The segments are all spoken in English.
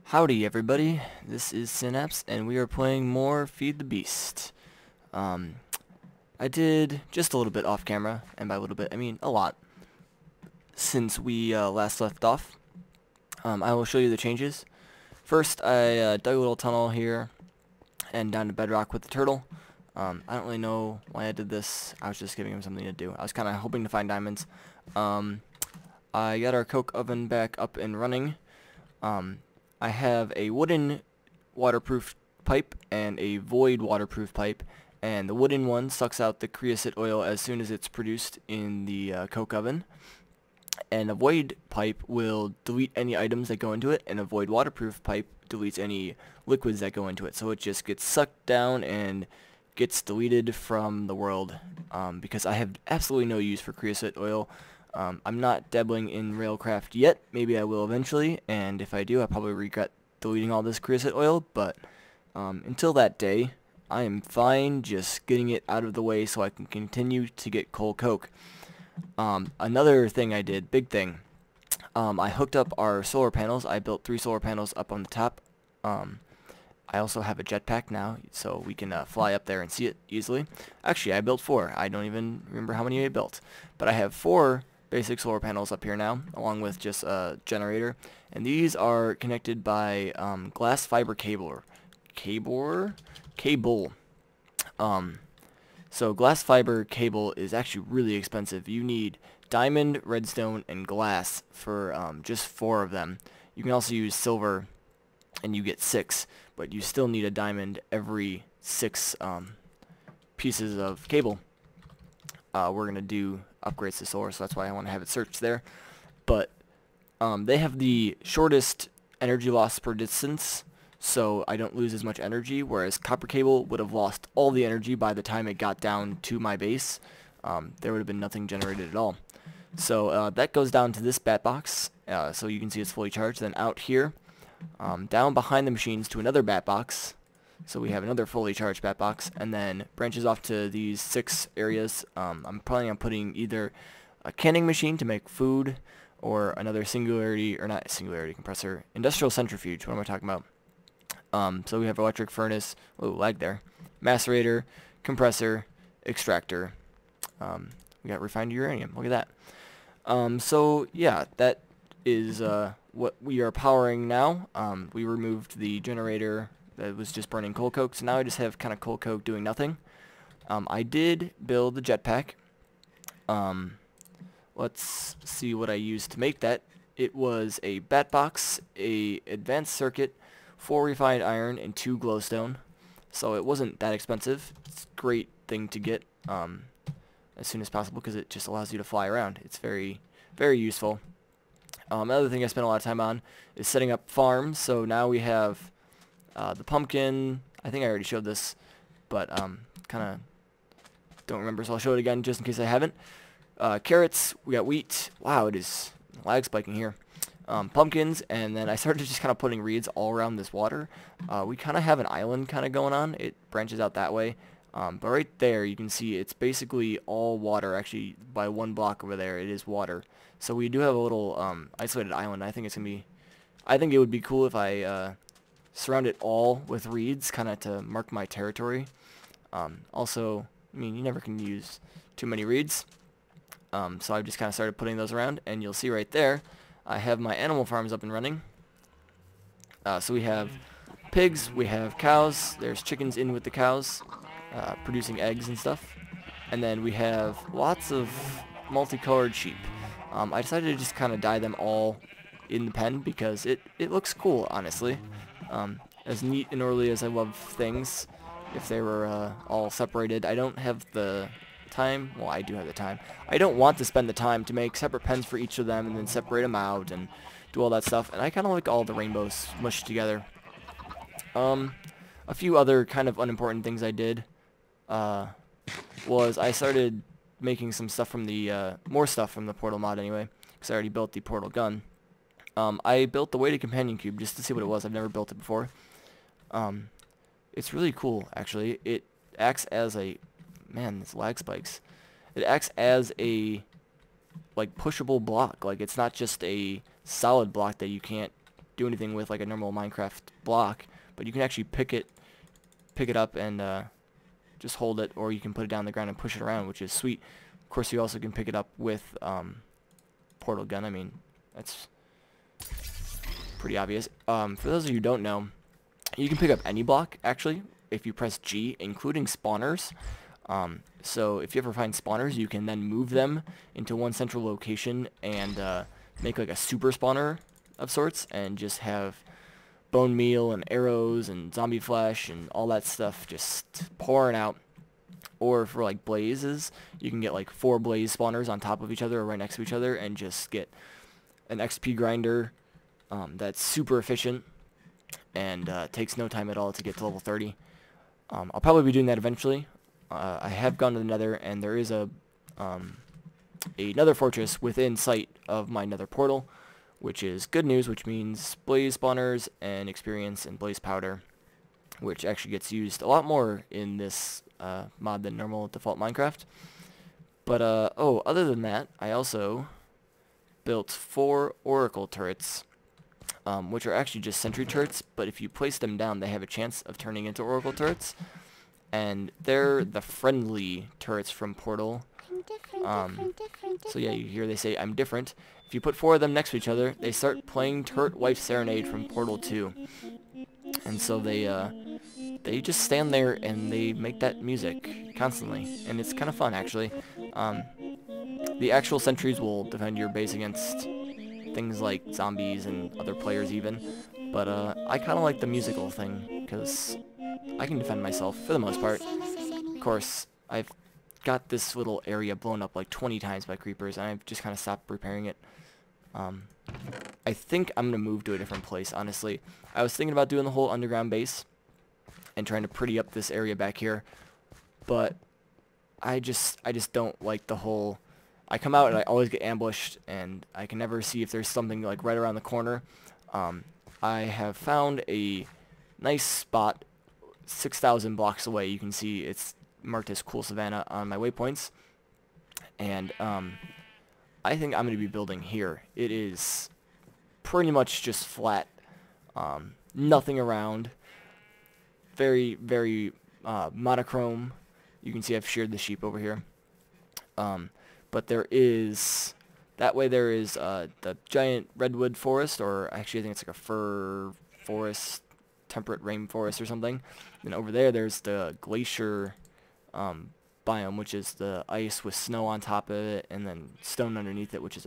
Howdy everybody, this is Sinapse and we are playing more Feed the Beast. I did just a little bit off camera, and by a little bit I mean a lot, since we last left off. I will show you the changes. First I dug a little tunnel here and down to bedrock with the turtle. I don't really know why I did this. I was just giving him something to do. I was kind of hoping to find diamonds. I got our coke oven back up and running. I have a wooden waterproof pipe and a void waterproof pipe, and the wooden one sucks out the creosote oil as soon as it's produced in the coke oven, and a void pipe will delete any items that go into it, and a void waterproof pipe deletes any liquids that go into it, so it just gets sucked down and gets deleted from the world, because I have absolutely no use for creosote oil. I'm not dabbling in railcraft yet. Maybe I will eventually, and if I do, I'll probably regret deleting all this creosote oil, but until that day, I am fine just getting it out of the way so I can continue to get coal coke. Another thing I did, big thing, I hooked up our solar panels. I built 3 solar panels up on the top. I also have a jetpack now, so we can fly up there and see it easily. Actually, I built 4. I don't even remember how many I built, but I have 4 basic solar panels up here now, along with just a generator, and these are connected by glass fiber cable. So glass fiber cable is actually really expensive. You need diamond, redstone, and glass for just 4 of them. You can also use silver, and you get 6, but you still need a diamond every 6 pieces of cable. We're gonna do upgrades to solar, so that's why I want to have it searched there. But they have the shortest energy loss per distance, so I don't lose as much energy, whereas copper cable would have lost all the energy by the time it got down to my base. There would have been nothing generated at all. So that goes down to this bat box, so you can see it's fully charged. Then out here, down behind the machines to another bat box, so we have another fully charged bat box, and then branches off to these 6 areas. I'm planning on putting either a canning machine to make food, or another industrial centrifuge. What am I talking about? So we have electric furnace, oh lag there, macerator, compressor, extractor. We got refined uranium, look at that. So yeah, that is what we are powering now. We removed the generator that was just burning coal coke, so now I just have kind of coal coke doing nothing. I did build the jetpack. Let's see what I used to make that. It was a bat box, a advanced circuit, 4 refined iron, and 2 glowstone. So it wasn't that expensive. It's a great thing to get as soon as possible because it just allows you to fly around. It's very, very useful. Another thing I spent a lot of time on is setting up farms. So now we have the pumpkin. I think I already showed this, but kind of don't remember, so I'll show it again just in case I haven't. Carrots, we got wheat. Wow, it is lag spiking here. Pumpkins, and then I started just kind of putting reeds all around this water. We kind of have an island kind of going on. It branches out that way. But right there you can see it's basically all water. Actually, by 1 block over there it is water. So we do have a little isolated island. I think it would be cool if I surround it all with reeds, kind of to mark my territory. Also, I mean, you never can use too many reeds. So I've just kind of started putting those around, and you'll see right there, I have my animal farms up and running. So we have pigs, we have cows, there's chickens in with the cows, producing eggs and stuff. And then we have lots of multicolored sheep. I decided to just kind of dye them all in the pen because it looks cool, honestly. As neat and orderly as I love things, if they were all separated. I don't have the time. Well, I do have the time. I don't want to spend the time to make separate pens for each of them and then separate them out and do all that stuff. And I kind of like all the rainbows mushed together. A few other kind of unimportant things I did was I started making some stuff from the more stuff from the portal mod anyway, because I already built the portal gun. I built the weighted companion cube just to see what it was. I've never built it before. It's really cool, actually. It acts as a... Man, this lag spikes. It acts as a, like, pushable block. Like, it's not just a solid block that you can't do anything with like a normal Minecraft block, but you can actually pick it up and just hold it, or you can put it down on the ground and push it around, which is sweet. Of course, you also can pick it up with portal gun. I mean, that's pretty obvious. For those of you who don't know, you can pick up any block, actually, if you press G, including spawners. So if you ever find spawners, you can then move them into one central location and make like a super spawner of sorts, and just have bone meal and arrows and zombie flesh and all that stuff just pouring out. Or for like blazes, you can get like 4 blaze spawners on top of each other or right next to each other, and just get an XP grinder that's super efficient and takes no time at all to get to level 30. I'll probably be doing that eventually. I have gone to the Nether, and there is a Nether fortress within sight of my Nether portal, which is good news, which means blaze spawners and experience and blaze powder, which actually gets used a lot more in this mod than normal default Minecraft. But oh, other than that, I also built 4 oracle turrets, which are actually just sentry turrets, but if you place them down, they have a chance of turning into oracle turrets, and they're the friendly turrets from Portal. So yeah, you hear they say, "I'm different." If you put 4 of them next to each other, they start playing Turret Wife Serenade from Portal 2. And so they just stand there and they make that music constantly, and it's kind of fun, actually. The actual sentries will defend your base against things like zombies and other players even, but I kind of like the musical thing, because I can defend myself for the most part. Of course, I've got this little area blown up like 20 times by creepers, and I've just kind of stopped repairing it. I think I'm going to move to a different place, honestly. I was thinking about doing the whole underground base and trying to pretty up this area back here, but I just don't like the whole... I come out and I always get ambushed, and I can never see if there's something like right around the corner. I have found a nice spot 6,000 blocks away. You can see it's marked as Cool Savannah on my waypoints, and I think I'm going to be building here. It is pretty much just flat, nothing around, very, very monochrome. You can see I've sheared the sheep over here, but there is, that way there is the giant redwood forest, or actually I think it's like a fir forest, temperate rainforest or something. And over there, there's the glacier biome, which is the ice with snow on top of it and then stone underneath it, which is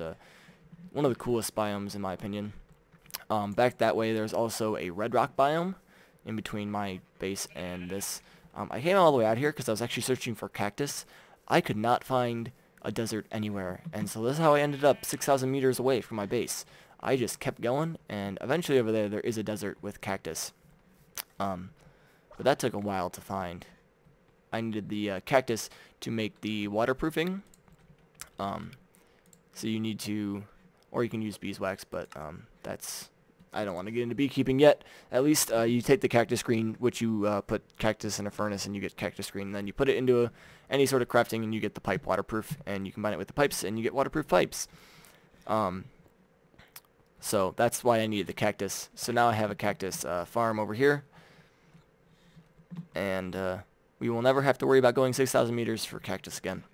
one of the coolest biomes in my opinion. Back that way, there's also a red rock biome in between my base and this. I came all the way out here because I was actually searching for cactus. I could not find a desert anywhere, and so this is how I ended up 6,000 meters away from my base. I just kept going, and eventually over there is a desert with cactus. But that took a while to find. I needed the cactus to make the waterproofing. So you need to, or you can use beeswax, but that's, I don't want to get into beekeeping yet. At least you take the cactus green, which you put cactus in a furnace and you get cactus green, and then you put it into any sort of crafting and you get the pipe waterproof, and you combine it with the pipes and you get waterproof pipes. So that's why I needed the cactus. So now I have a cactus farm over here, and we will never have to worry about going 6,000 meters for cactus again,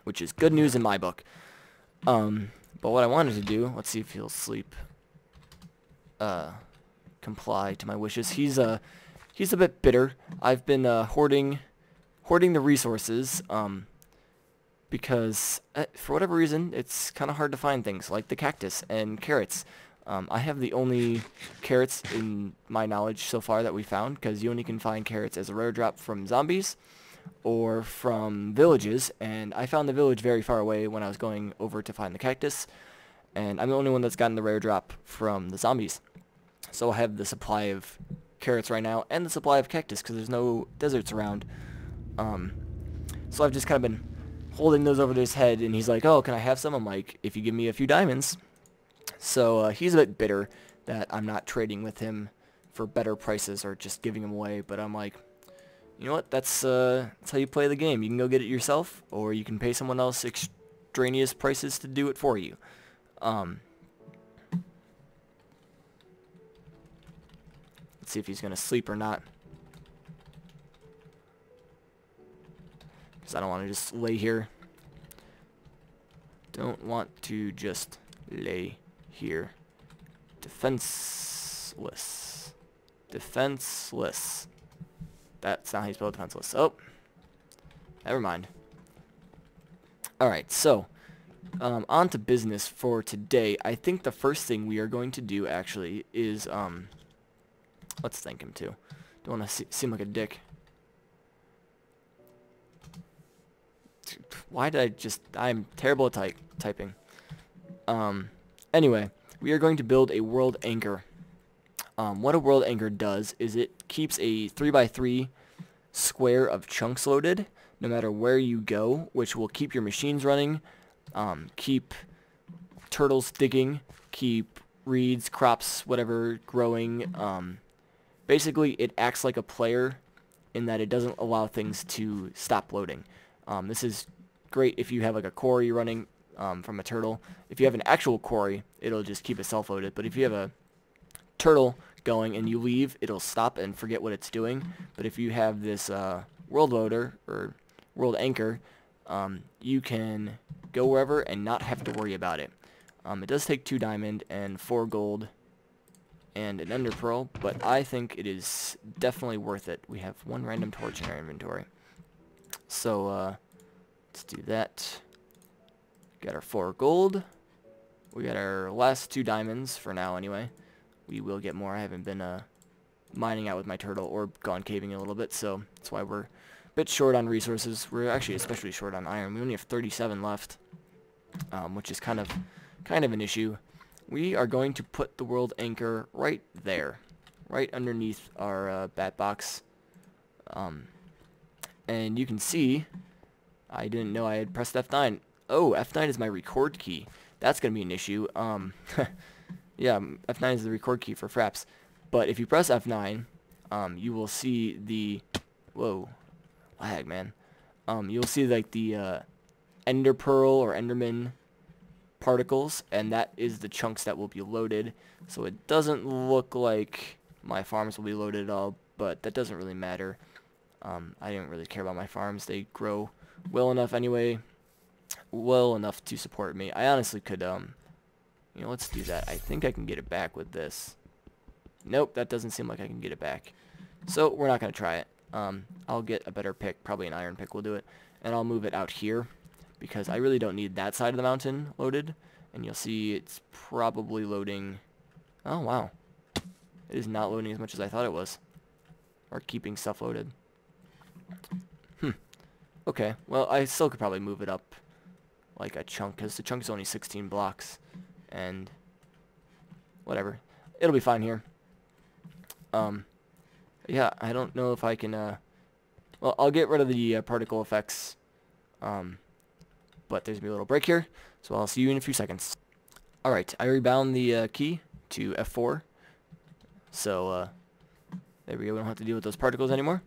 which is good news in my book. But what I wanted to do, let's see if he'll sleep, comply to my wishes. He's a bit bitter. I've been hoarding the resources, because for whatever reason it's kind of hard to find things like the cactus and carrots. I have the only carrots in my knowledge so far that we found, because you only can find carrots as a rare drop from zombies or from villages, and I found the village very far away when I was going over to find the cactus, and I'm the only one that's gotten the rare drop from the zombies. So I have the supply of carrots right now and the supply of cactus because there's no deserts around. So I've just kind of been holding those over to his head, and he's like, "Oh, can I have some?" I'm like, "If you give me a few diamonds." So he's a bit bitter that I'm not trading with him for better prices or just giving them away, but I'm like, you know what, that's how you play the game. You can go get it yourself, or you can pay someone else extraneous prices to do it for you. Let's see if he's going to sleep or not. Because I don't want to just lay here. Don't want to just lay here. Defenseless. Defenseless. That's not how you spell defenseless. Oh. Never mind. Alright, so. On to business for today. I think the first thing we are going to do, actually, is, let's thank him, too. Don't want to seem like a dick. Why did I just... I'm terrible at typing. Anyway, we are going to build a world anchor. What a world anchor does is it keeps a 3x3 square of chunks loaded, no matter where you go, which will keep your machines running, keep turtles digging, keep reeds, crops, whatever, growing. Basically, it acts like a player in that it doesn't allow things to stop loading. This is great if you have like a quarry running from a turtle. If you have an actual quarry, it'll just keep itself loaded. But if you have a turtle going and you leave, it'll stop and forget what it's doing. But if you have this world loader or world anchor, you can go wherever and not have to worry about it. It does take 2 diamond and 4 gold and an ender pearl, but I think it is definitely worth it. We have 1 random torch in our inventory. So, let's do that. Got our 4 gold. We got our last 2 diamonds for now anyway. We will get more. I haven't been mining out with my turtle or gone caving a little bit, so that's why we're a bit short on resources. We're actually especially short on iron. We only have 37 left, which is kind of an issue. We are going to put the world anchor right there, right underneath our bat box. And you can see, I didn't know I had pressed F9. Oh, F9 is my record key. That's going to be an issue. Yeah, F9 is the record key for Fraps. But if you press F9, you will see the... Whoa. Lag, man. You'll see, like, the Ender Pearl or Enderman particles, and that is the chunks that will be loaded. So it doesn't look like my farms will be loaded at all, but that doesn't really matter. I didn't really care about my farms. They grow well enough anyway. Well enough to support me. I honestly could, you know, let's do that. I think I can get it back with this. Nope, that doesn't seem like I can get it back. So we're not going to try it. I'll get a better pick. Probably an iron pick will do it. And I'll move it out here, because I really don't need that side of the mountain loaded. And you'll see it's probably loading... Oh, wow. It is not loading as much as I thought it was. Or keeping stuff loaded. Okay, well, I still could probably move it up like a chunk, because the chunk is only 16 blocks. And whatever. It'll be fine here. Yeah, I don't know if I can... Well, I'll get rid of the particle effects. But there's going to be a little break here, so I'll see you in a few seconds. Alright, I rebound the key to F4. So, there we go. We don't have to deal with those particles anymore.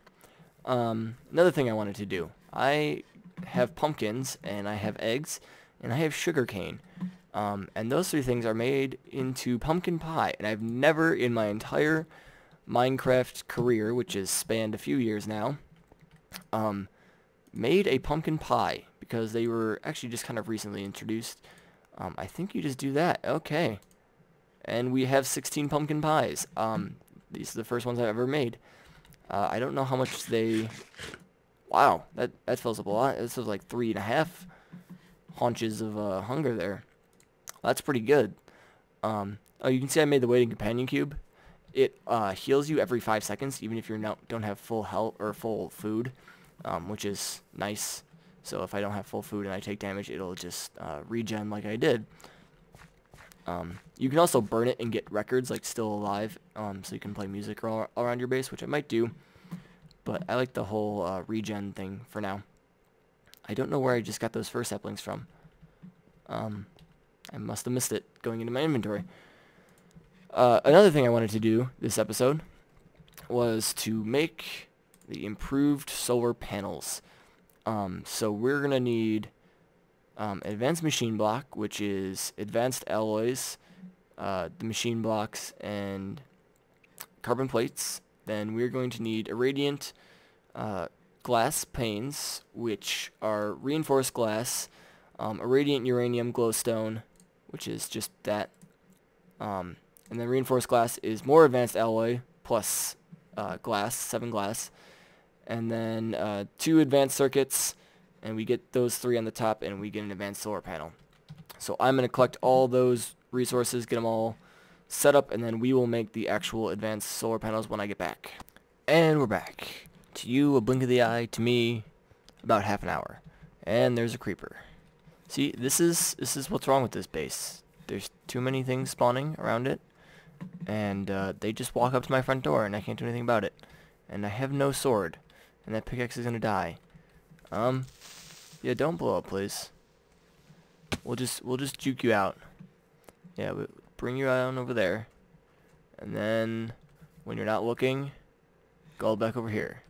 Another thing I wanted to do. I have pumpkins, and I have eggs, and I have sugar cane. And those 3 things are made into pumpkin pie. And I've never in my entire Minecraft career, which has spanned a few years now, made a pumpkin pie. Because they were actually just kind of recently introduced. I think you just do that. Okay. And we have 16 pumpkin pies. These are the first ones I've ever made. I don't know how much they... Wow, that fills up a lot. This is like 3.5 haunches of hunger there. That's pretty good. Oh, you can see I made the waiting companion cube. It heals you every 5 seconds, even if you don't have full health or full food, which is nice. So if I don't have full food and I take damage, it'll just regen like I did. You can also burn it and get records like still alive, so you can play music all around your base, which I might do. But I like the whole regen thing for now. I don't know where I just got those first saplings from. I must have missed it going into my inventory. Another thing I wanted to do this episode was to make the improved solar panels. So we're going to need advanced machine block, which is advanced alloys, the machine blocks, and carbon plates. Then we're going to need irradiant glass panes, which are reinforced glass, irradiant uranium glowstone, which is just that, and then reinforced glass is more advanced alloy plus glass, 7 glass, and then 2 advanced circuits, and we get those 3 on the top, and we get an advanced solar panel. So I'm going to collect all those resources, get them all set up, and then we will make the actual advanced solar panels when I get back. And we're back. To you, a blink of the eye. To me, about half an hour. And there's a creeper. See, this is what's wrong with this base. There's too many things spawning around it, and they just walk up to my front door, and I can't do anything about it. And I have no sword, and that pickaxe is gonna die. Yeah, don't blow up, please. We'll just juke you out. Yeah, we'll bring you on over there, and then when you're not looking, go back over here,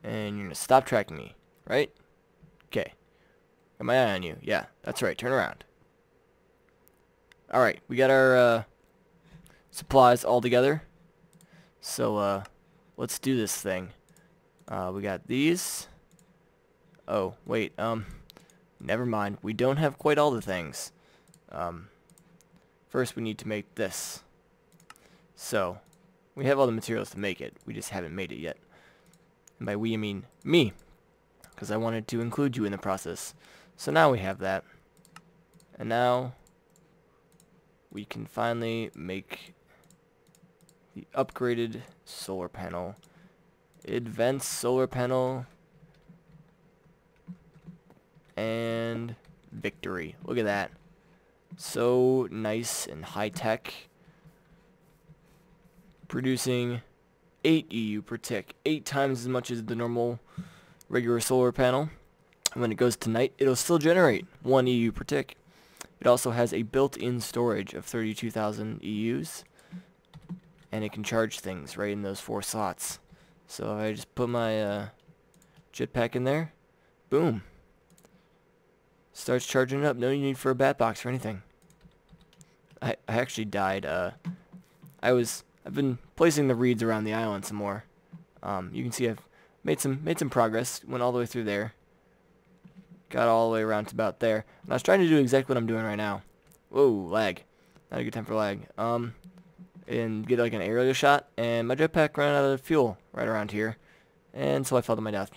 and you're gonna stop tracking me, right? Okay. Got my eye on you. Yeah, that's right. Turn around. Alright, we got our supplies all together. So, let's do this thing. We got these. Oh, wait, never mind. We don't have quite all the things. First we need to make this. So, we have all the materials to make it. We just haven't made it yet. And by we, I mean me, because I wanted to include you in the process. So now we have that. And now we can finally make the upgraded solar panel. Advanced solar panel. And victory. Look at that. So nice and high tech. Producing 8 EU per tick. 8 times as much as the normal regular solar panel. When it goes to night, it'll still generate 1 EU per tick. It also has a built-in storage of 32,000 EUs. And it can charge things right in those 4 slots. So if I just put my jetpack in there, boom. Starts charging up. No need for a bat box or anything. I actually died. I've been placing the reeds around the island some more. You can see I've made some progress. Went all the way through there. Got all the way around to about there. And I was trying to do exactly what I'm doing right now. Whoa, lag. Not a good time for lag. And get like an aerial shot, and my jetpack ran out of fuel right around here, and so I fell to my death.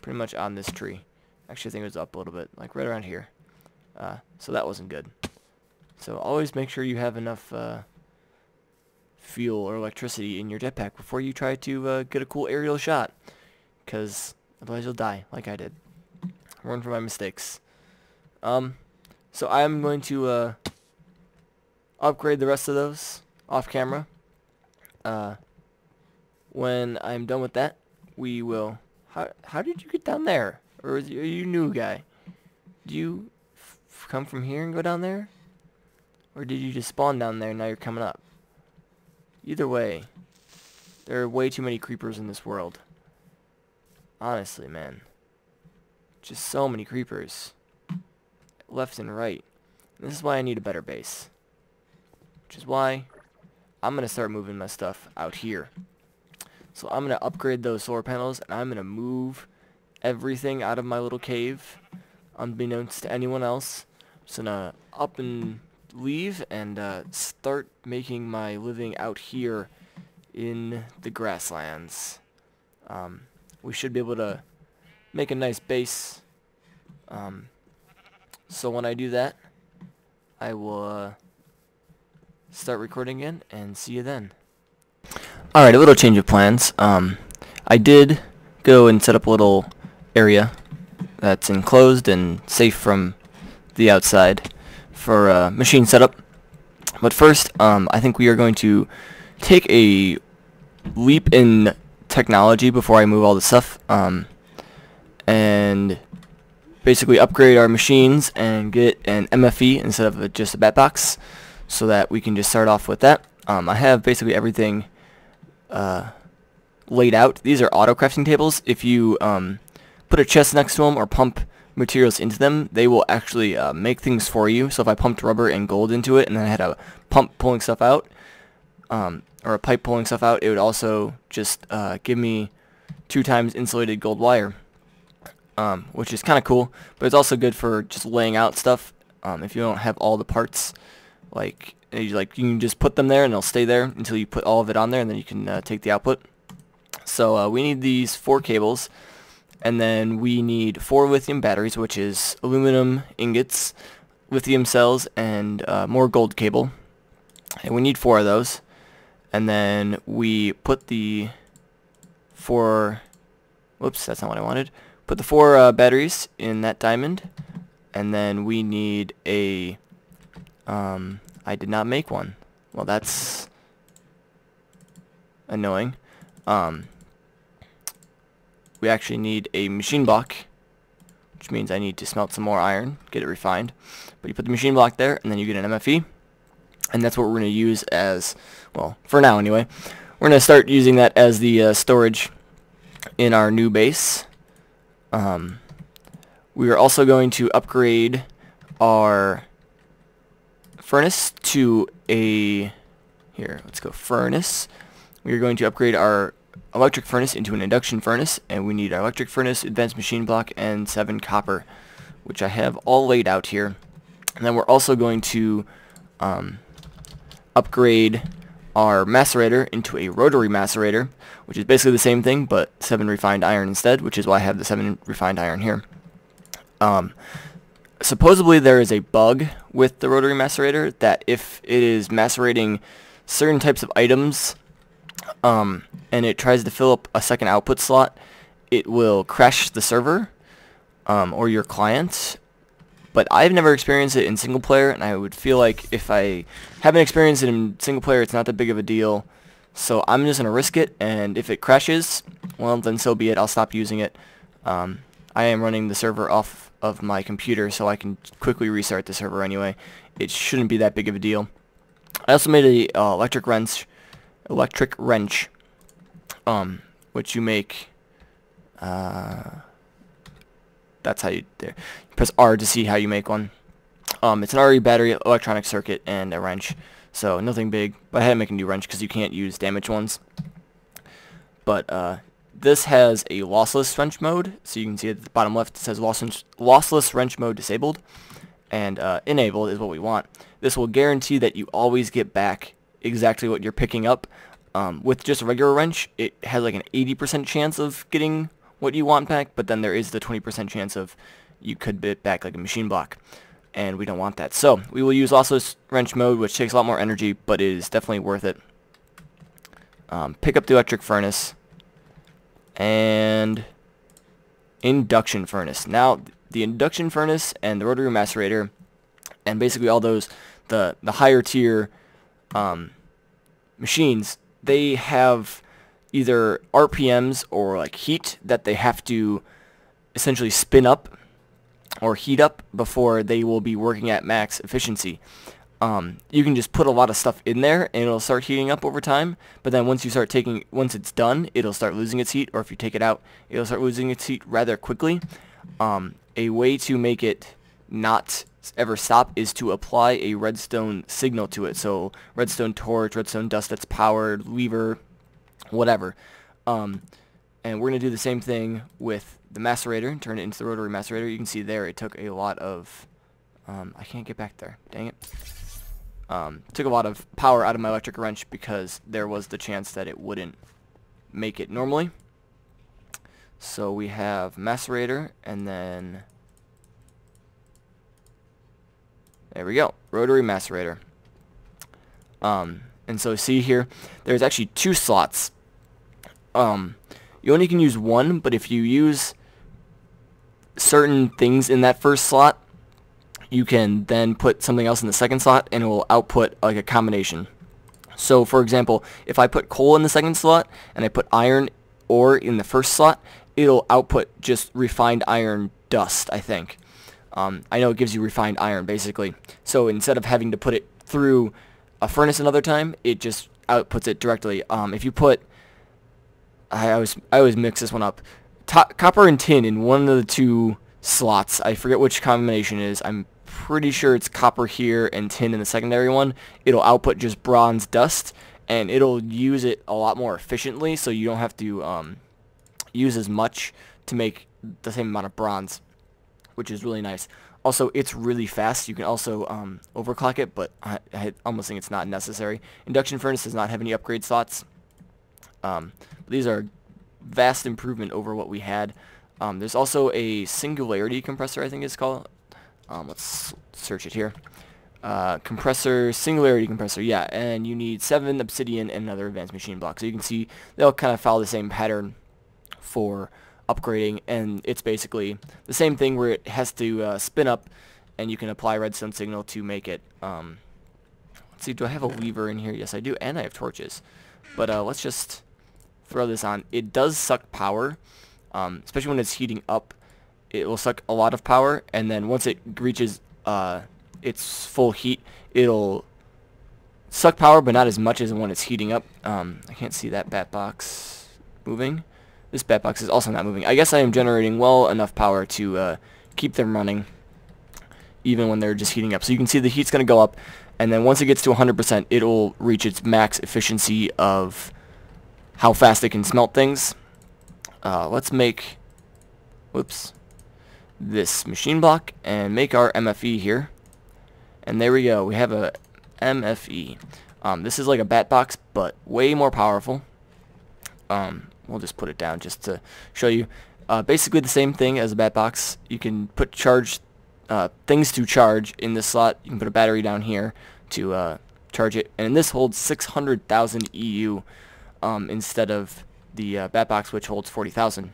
Pretty much on this tree. Actually, I think it was up a little bit, like right around here. So that wasn't good. So always make sure you have enough fuel or electricity in your jetpack before you try to get a cool aerial shot, because otherwise you'll die, like I did. Learn from my mistakes. So I'm going to upgrade the rest of those off camera. When I'm done with that, we will... How did you get down there? Or are you a new guy? Do you come from here and go down there? Or did you just spawn down there and now you're coming up? Either way, there are way too many creepers in this world. Honestly, man. Just so many creepers. Left and right. And this is why I need a better base. Which is why I'm going to start moving my stuff out here. So I'm going to upgrade those solar panels, and I'm going to move everything out of my little cave, unbeknownst to anyone else. So I'm going to up and leave and start making my living out here in the grasslands. We should be able to make a nice base. So when I do that, I will start recording again and see you then. Alright, a little change of plans. I did go and set up a little area that's enclosed and safe from the outside for machine setup. But first, I think we are going to take a leap in technology before I move all the stuff, and basically upgrade our machines and get an MFE instead of just a bat box, so that we can just start off with that. I have basically everything laid out. These are auto crafting tables. If you put a chest next to them or pump materials into them, they will actually make things for you. So if I pumped rubber and gold into it and then I had a pump pulling stuff out, or a pipe pulling stuff out, it would also just give me 2 times insulated gold wire, which is kind of cool, but it's also good for just laying out stuff. If you don't have all the parts, like you can just put them there and they'll stay there until you put all of it on there, and then you can take the output. So we need these 4 cables, and then we need 4 lithium batteries, which is aluminum ingots, lithium cells, and more gold cable. And we need 4 of those. And then we put the 4, whoops, that's not what I wanted. Put the 4 batteries in that diamond, and then we need a, I did not make one. Well, that's annoying. We actually need a machine block, which means I need to smelt some more iron, get it refined. But you put the machine block there, and then you get an MFE, and that's what we're going to use as, well, for now anyway. We're going to start using that as the storage in our new base. We are also going to upgrade our furnace to a, here, let's go furnace. We are going to upgrade our electric furnace into an induction furnace, and we need our electric furnace, advanced machine block, and 7 copper, which I have all laid out here. And then we're also going to upgrade our macerator into a rotary macerator, which is basically the same thing, but 7 refined iron instead, which is why I have the 7 refined iron here. Supposedly there is a bug with the rotary macerator that if it is macerating certain types of items, and it tries to fill up a second output slot, it will crash the server or your client. But I've never experienced it in single player, and I would feel like if I haven't experienced it in single player, it's not that big of a deal. So I'm just going to risk it, and if it crashes, well, then so be it. I'll stop using it. I am running the server off of my computer, so I can quickly restart the server anyway. It shouldn't be that big of a deal. I also made a electric wrench, which you make, that's how you press R to see how you make one. It's an RE battery, electronic circuit, and a wrench, so nothing big, but I had to make a new wrench because you can't use damaged ones. But this has a lossless wrench mode, so you can see at the bottom left it says lossless wrench mode disabled, and enabled is what we want. This will guarantee that you always get back exactly what you're picking up. With just a regular wrench, it has like an 80% chance of getting what you want back, but then there is the 20% chance of you could get back like a machine block, and we don't want that. So we will use lossless wrench mode, which takes a lot more energy, but is definitely worth it. Pick up the electric furnace and induction furnace. Now the induction furnace and the rotary macerator and basically all those the higher tier machines, they have either RPMs or like heat that they have to essentially spin up or heat up before they will be working at max efficiency. You can just put a lot of stuff in there and it'll start heating up over time, but then once it's done, it'll start losing its heat, or if you take it out, it'll start losing its heat rather quickly. A way to make it not ever stop is to apply a redstone signal to it. So redstone torch, redstone dust that's powered, lever, whatever. And we're going to do the same thing with the macerator, turn it into the rotary macerator. You can see there it took a lot of, I can't get back there, dang it. Took a lot of power out of my electric wrench because there was the chance that it wouldn't make it normally. So we have macerator, and then there we go, rotary macerator. And so see here, there's actually 2 slots. You only can use one, but if you use certain things in that first slot, you can then put something else in the second slot and it will output like a combination. So for example, if I put coal in the second slot and I put iron ore in the first slot, it'll output just refined iron dust, I think. I know it gives you refined iron basically. So instead of having to put it through a furnace another time, it just outputs it directly. If you put, I always mix this one up, copper and tin in one of the 2 slots. I forget which combination it is. I'm pretty sure it's copper here and tin in the secondary one. It'll output just bronze dust, and it'll use it a lot more efficiently, so you don't have to use as much to make the same amount of bronze, which is really nice. Also, it's really fast. You can also overclock it, but I almost think it's not necessary. Induction furnace does not have any upgrade slots. But these are vast improvement over what we had. There's also a singularity compressor, I think it's called. Let's search it here. Compressor, singularity compressor, yeah, and you need 7 obsidian and another advanced machine block. So you can see they'll kind of follow the same pattern for upgrading, and it's basically the same thing where it has to spin up, and you can apply redstone signal to make it. Let's see, do I have a lever in here? Yes, I do, and I have torches. But let's just throw this on. It does suck power, especially when it's heating up. It will suck a lot of power, and then once it reaches its full heat, it'll suck power, but not as much as when it's heating up. I can't see that bat box moving. This bat box is also not moving. I guess I am generating well enough power to keep them running, even when they're just heating up. So you can see the heat's going to go up, and then once it gets to 100%, it'll reach its max efficiency of how fast it can smelt things. Let's make, whoops, this machine block and make our MFE here. And there we go. We have a MFE. This is like a bat box, but way more powerful. We'll just put it down just to show you. Basically the same thing as a bat box. You can put things to charge in this slot. You can put a battery down here to charge it. And this holds 600,000 EU instead of the bat box, which holds 40,000.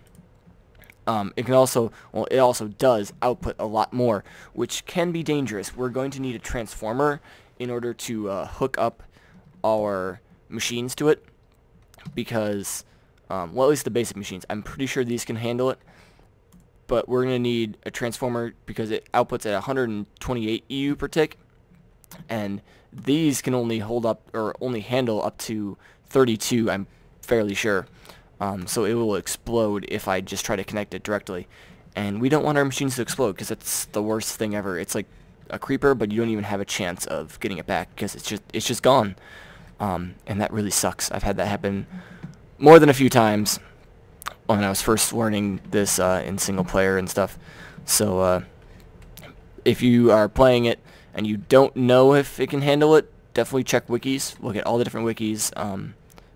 It can also, well, it also does output a lot more, which can be dangerous. We're going to need a transformer in order to hook up our machines to it, because, well, at least the basic machines. I'm pretty sure these can handle it, but we're going to need a transformer because it outputs at 128 EU per tick, and these can only hold up, or only handle up to 32, I'm fairly sure. So it will explode if I just try to connect it directly. And we don't want our machines to explode, because it's the worst thing ever. It's like a creeper, but you don't even have a chance of getting it back, because it's just gone. And that really sucks. I've had that happen more than a few times when I was first learning this in single player and stuff. So if you are playing it and you don't know if it can handle it, definitely check wikis. Look at all the different wikis.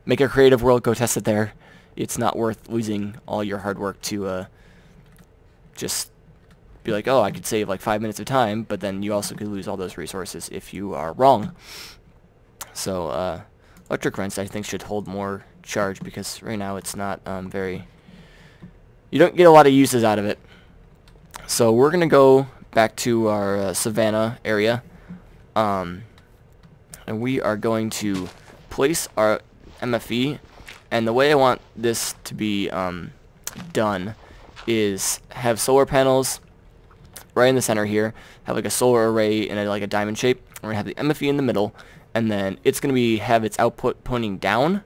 Make a creative world, go test it there. It's not worth losing all your hard work to just be like, oh, I could save like 5 minutes of time, but then you also could lose all those resources if you are wrong. So electric wrench, I think, should hold more charge, because right now it's not very... You don't get a lot of uses out of it. So we're going to go back to our savannah area, and we are going to place our MFE. And the way I want this to be done is have solar panels right in the center here, have like a solar array in like a diamond shape. We're going to have the MFE in the middle, and then it's going to have its output pointing down,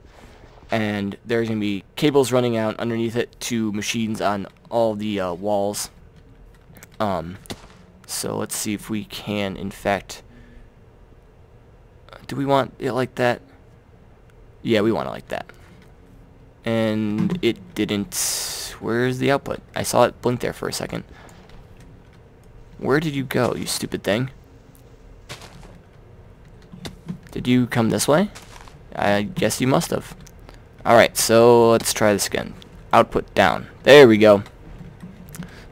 and there's going to be cables running out underneath it to machines on all the walls. So let's see if we can, in fact... Do we want it like that? Yeah, we want it like that. And it didn't... Where's the output? I saw it blink there for a second. Where did you go, you stupid thing? Did you come this way? I guess you must have. Alright, so let's try this again. Output down. There we go.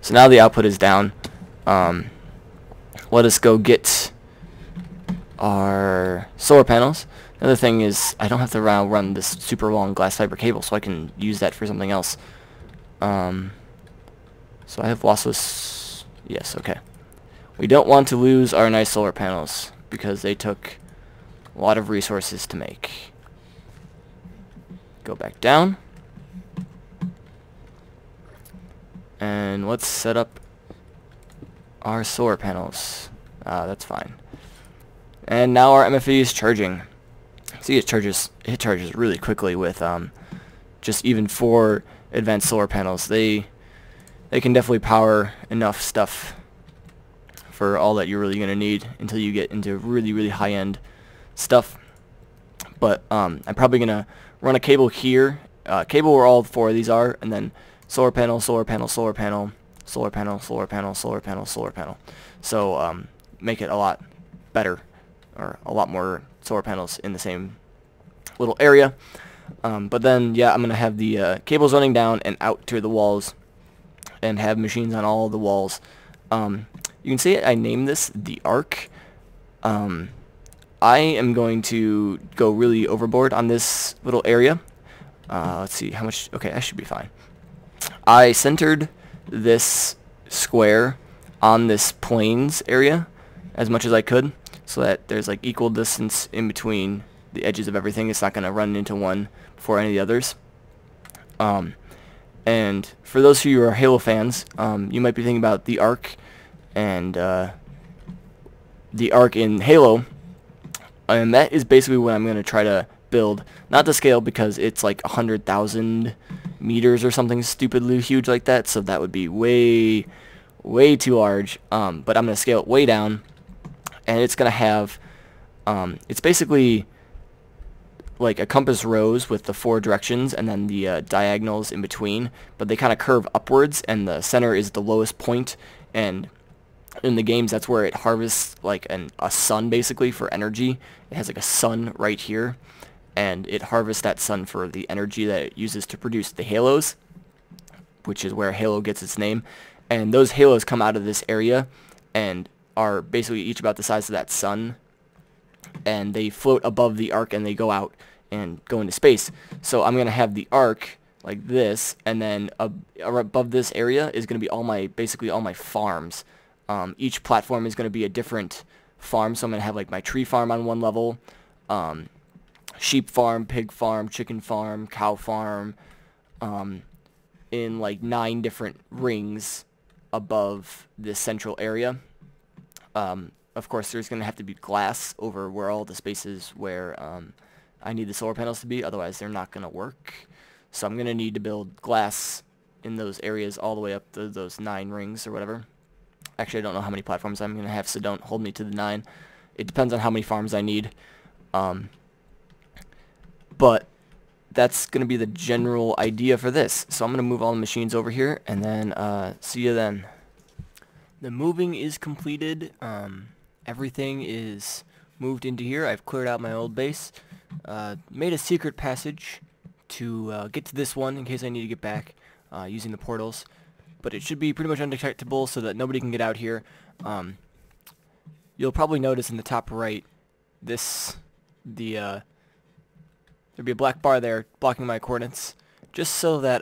So now the output is down. Let us go get our solar panels. Another thing is, I don't have to run this super long glass fiber cable, so I can use that for something else. So I have lossless... Yes, okay. We don't want to lose our nice solar panels, because they took a lot of resources to make. Go back down. And let's set up our solar panels. That's fine. And now our MFE is charging. See, it charges really quickly with just even 4 advanced solar panels. They can definitely power enough stuff for all that you're really going to need until you get into really high-end stuff. But I'm probably going to run a cable here, cable where all 4 of these are, and then solar panel, solar panel, solar panel, solar panel, solar panel, solar panel, solar panel. So make it a lot better, or a lot more solar panels in the same little area. But then, yeah, I'm going to have the cables running down and out to the walls, and have machines on all the walls. You can see I named this the Arc. I am going to go really overboard on this little area. Let's see how much. Okay, I should be fine. I centered this square on this plains area as much as I could, so that there's like equal distance in between the edges of everything. It's not going to run into one before any of the others. And for those of you who are Halo fans, you might be thinking about the Arc and the Arc in Halo, and that is basically what I'm going to try to build. Not to scale, because it's like 100,000 meters or something stupidly huge like that, so that would be way too large. But I'm going to scale it way down, and it's going to have, it's basically like a compass rose with the 4 directions and then the diagonals in between, but they kind of curve upwards, and the center is the lowest point, and in the games that's where it harvests like a sun basically for energy. It has like a sun right here, and it harvests that sun for the energy that it uses to produce the halos, which is where Halo gets its name. And those halos come out of this area and are basically each about the size of that sun, and they float above the Arc and they go out and go into space. So I'm going to have the Arc like this, and then above this area is going to be basically all my farms. Each platform is going to be a different farm, so I'm going to have like my tree farm on one level, sheep farm, pig farm, chicken farm, cow farm, in like 9 different rings above this central area. Of course, there's going to have to be glass over where all the spaces where I need the solar panels to be, otherwise they're not going to work. So I'm going to need to build glass in those areas all the way up to those 9 rings or whatever. Actually, I don't know how many platforms I'm going to have, so don't hold me to the 9. It depends on how many farms I need. But that's going to be the general idea for this. So I'm going to move all the machines over here, and then see you then. The moving is completed. Everything is moved into here. I've cleared out my old base. Made a secret passage to get to this one in case I need to get back using the portals. But it should be pretty much undetectable so that nobody can get out here. You'll probably notice in the top right, there'll be a black bar there blocking my coordinates, just so that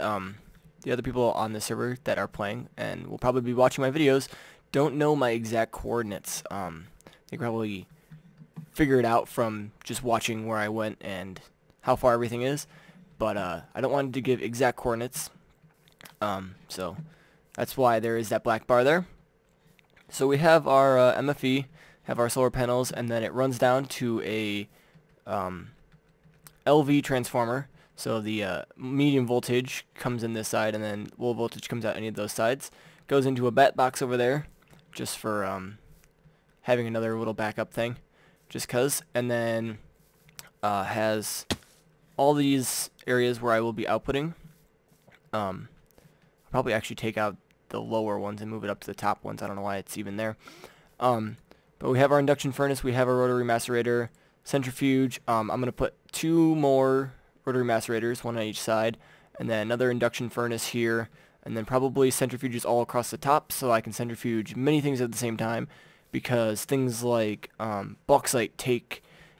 the other people on the server that are playing and will probably be watching my videos don't know my exact coordinates. They probably figure it out from just watching where I went and how far everything is, but I don't want to give exact coordinates, so that's why there is that black bar there. So we have our MFE, have our solar panels, and then it runs down to a LV transformer. So the medium voltage comes in this side, and then low voltage comes out any of those sides. Goes into a bat box over there, just for having another little backup thing, just 'cause. And then has all these areas where I will be outputting. I'll probably actually take out the lower ones and move it up to the top ones. I don't know why it's even there. But we have our induction furnace, we have our rotary macerator, centrifuge. I'm going to put 2 more rotary macerators, 1 on each side, and then another induction furnace here, and then probably centrifuges all across the top, so I can centrifuge many things at the same time, because things like bauxite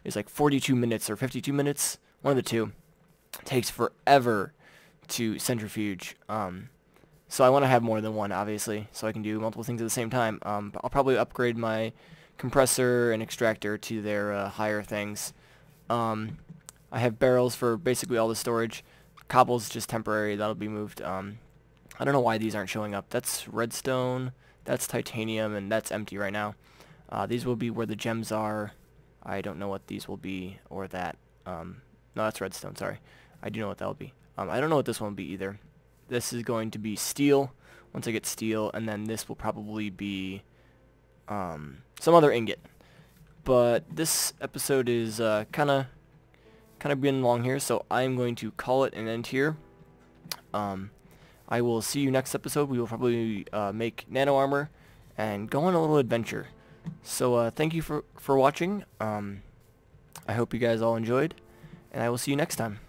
is like 42 minutes or 52 minutes, one of the two. It takes forever to centrifuge. So I want to have more than one, obviously, so I can do multiple things at the same time. I'll probably upgrade my compressor and extractor to their higher things. I have barrels for basically all the storage. Cobble's just temporary, that'll be moved. I don't know why these aren't showing up. That's redstone, that's titanium, and that's empty right now. These will be where the gems are. I don't know what these will be, or that. No, that's redstone, sorry. I do know what that will be. I don't know what this one will be either. This is going to be steel, once I get steel, and then this will probably be some other ingot. But this episode is kind of kind of been long here, so I'm going to call it an end here. I will see you next episode. We will probably make nano armor and go on a little adventure. So thank you for watching. I hope you guys all enjoyed, and I will see you next time.